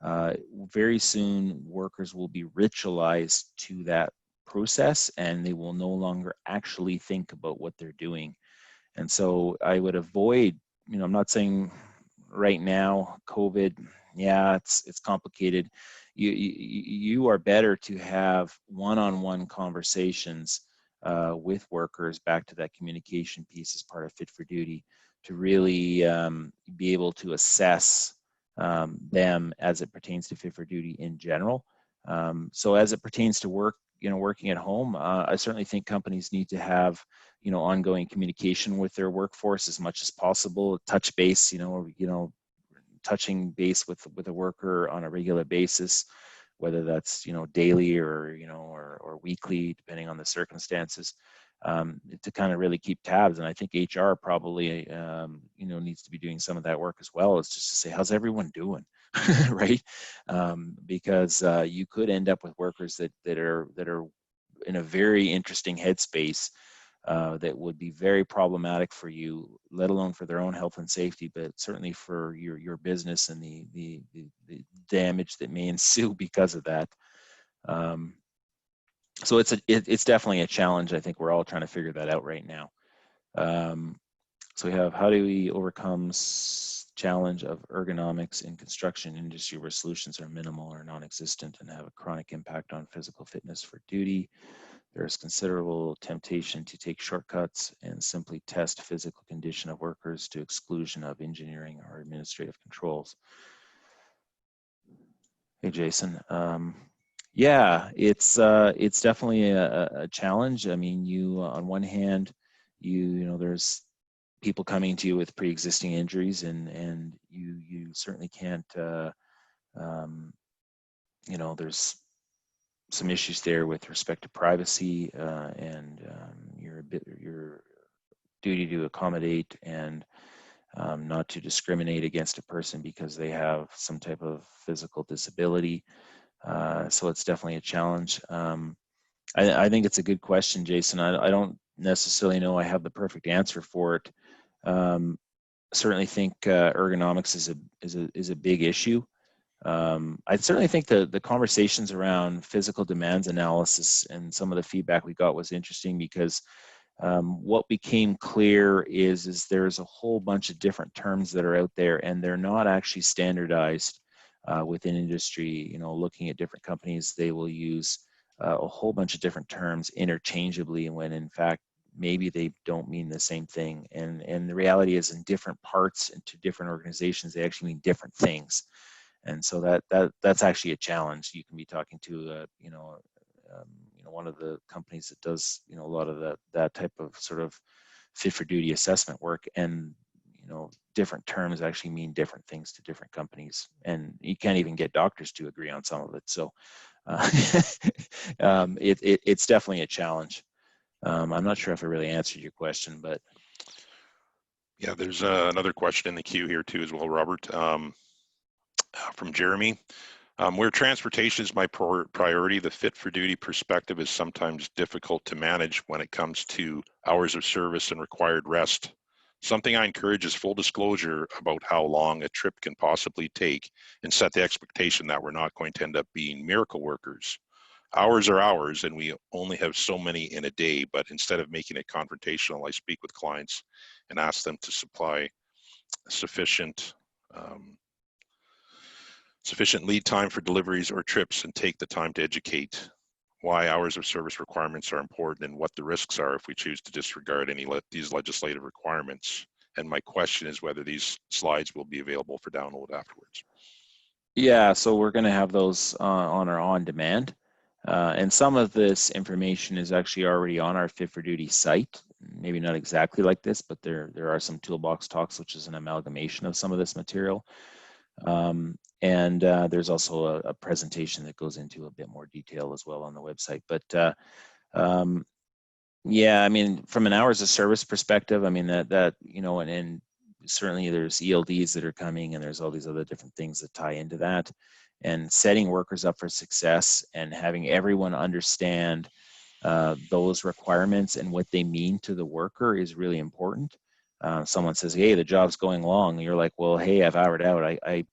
Very soon, workers will be ritualized to that process, and they will no longer actually think about what they're doing. And so I would avoid, I'm not saying right now, COVID, yeah, it's complicated. You are better to have one-on-one conversations with workers, back to that communication piece as part of fit for duty, to really be able to assess them as it pertains to fit for duty in general. So as it pertains to working at home, I certainly think companies need to have, ongoing communication with their workforce as much as possible, touch base, touching base with a worker on a regular basis, whether that's, daily or, or weekly, depending on the circumstances, to kind of really keep tabs. And I think HR probably, needs to be doing some of that work as well, is just to say, how's everyone doing? Right? Because you could end up with workers that are in a very interesting headspace that would be very problematic for you, let alone for their own health and safety, but certainly for your business and the damage that may ensue because of that. So it's definitely a challenge. I think we're all trying to figure that out right now. So we have, how do we overcome challenge of ergonomics in construction industry where solutions are minimal or non-existent and have a chronic impact on physical fitness for duty? There is considerable temptation to take shortcuts and simply test physical condition of workers to exclusion of engineering or administrative controls. Hey, Jason. Yeah, it's definitely a challenge. I mean, you on one hand, there's people coming to you with pre-existing injuries, and you certainly can't. There's some issues there with respect to privacy and your duty to accommodate and not to discriminate against a person because they have some type of physical disability. So it's definitely a challenge. I think it's a good question, Jason. I don't necessarily know I have the perfect answer for it. Certainly think ergonomics is a big issue. I certainly think the conversations around physical demands analysis and some of the feedback we got was interesting, because what became clear is there's a whole bunch of different terms that are out there, and they're not actually standardized within industry. Looking at different companies, they will use a whole bunch of different terms interchangeably, when in fact maybe they don't mean the same thing. And the reality is, in different parts and to different organizations, they actually mean different things. And so that's actually a challenge. You can be talking to one of the companies that does a lot of that type of sort of fit for duty assessment work, and different terms actually mean different things to different companies, and you can't even get doctors to agree on some of it. So it's definitely a challenge. I'm not sure if I really answered your question, but Yeah, there's another question in the queue here too as well, Robert, from Jeremy. Where transportation is my priority, the fit for duty perspective is sometimes difficult to manage when it comes to hours of service and required rest. Something I encourage is full disclosure about how long a trip can possibly take and set the expectation that we're not going to end up being miracle workers. Hours are hours and we only have so many in a day, but instead of making it confrontational, I speak with clients and ask them to supply sufficient lead time for deliveries or trips and take the time to educate why hours of service requirements are important and what the risks are if we choose to disregard these legislative requirements. And my question is whether these slides will be available for download afterwards. yeah, so we're going to have those on our on-demand. And some of this information is actually already on our Fit for Duty site. Maybe not exactly like this, but there are some toolbox talks, which is an amalgamation of some of this material. And there's also a presentation that goes into a bit more detail as well on the website. But yeah, I mean, from an hours of service perspective, I mean that you know, and certainly there's ELDs that are coming, and there's all these other different things that tie into that. And setting workers up for success and having everyone understand those requirements and what they mean to the worker is really important. Someone says, "Hey, the job's going long," and you're like, "Well, hey, I've houred out. I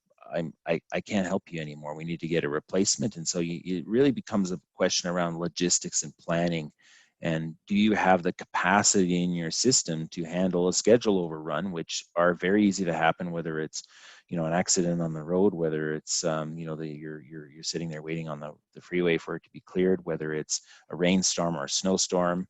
can't help you anymore. We need to get a replacement." And so it really becomes a question around logistics and planning. And do you have the capacity in your system to handle a schedule overrun, which are very easy to happen, whether it's, you know, an accident on the road, whether it's, you know, you're sitting there waiting on the freeway for it to be cleared, whether it's a rainstorm or a snowstorm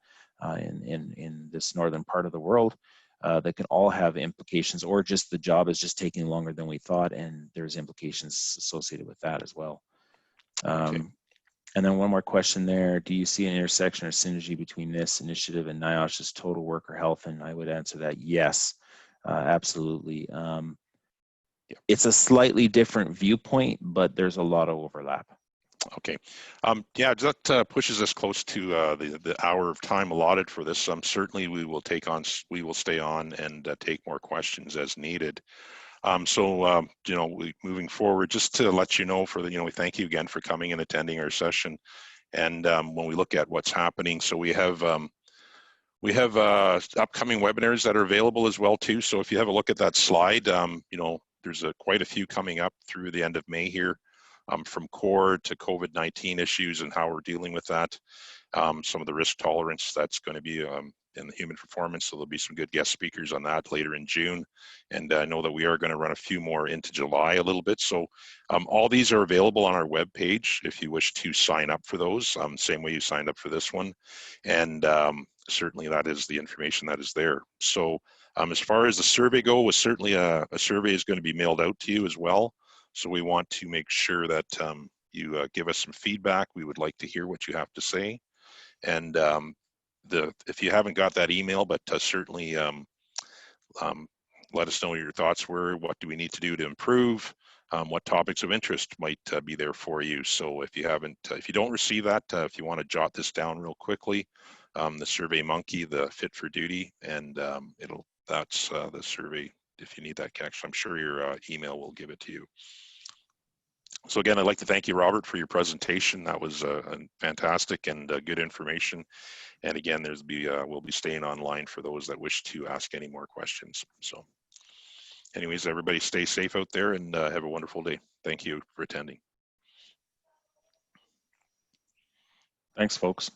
in this northern part of the world. That can all have implications, or just the job is just taking longer than we thought, and there's implications associated with that as well. Okay. And then one more question there. Do you see an intersection or synergy between this initiative and NIOSH's total worker health? And I would answer that yes, absolutely. It's a slightly different viewpoint, but there's a lot of overlap. Okay. Yeah, that pushes us close to the hour of time allotted for this. Certainly we will stay on and take more questions as needed. So, you know, moving forward, just to let you know we thank you again for coming and attending our session. And when we look at what's happening, so we have upcoming webinars that are available as well too. So if you have a look at that slide, you know, there's quite a few coming up through the end of May here. From core to COVID-19 issues and how we're dealing with that. Some of the risk tolerance that's going to be in the human performance. So there'll be some good guest speakers on that later in June. And I know that we are going to run a few more into July a little bit. So all these are available on our webpage if you wish to sign up for those, same way you signed up for this one. And certainly that is the information that is there. So as far as the survey goes, certainly a survey is going to be mailed out to you as well. So we want to make sure that you give us some feedback. We would like to hear what you have to say. And if you haven't got that email, but certainly let us know what your thoughts were. What do we need to do to improve? What topics of interest might be there for you? So if you don't receive that, if you want to jot this down real quickly, the Survey Monkey, the Fit for Duty, and that's the survey. If you need that connection, I'm sure your email will give it to you. So again, I'd like to thank you, Robert, for your presentation. That was fantastic and good information. And again, we'll be staying online for those that wish to ask any more questions. So anyways, everybody stay safe out there and have a wonderful day. Thank you for attending. Thanks, folks.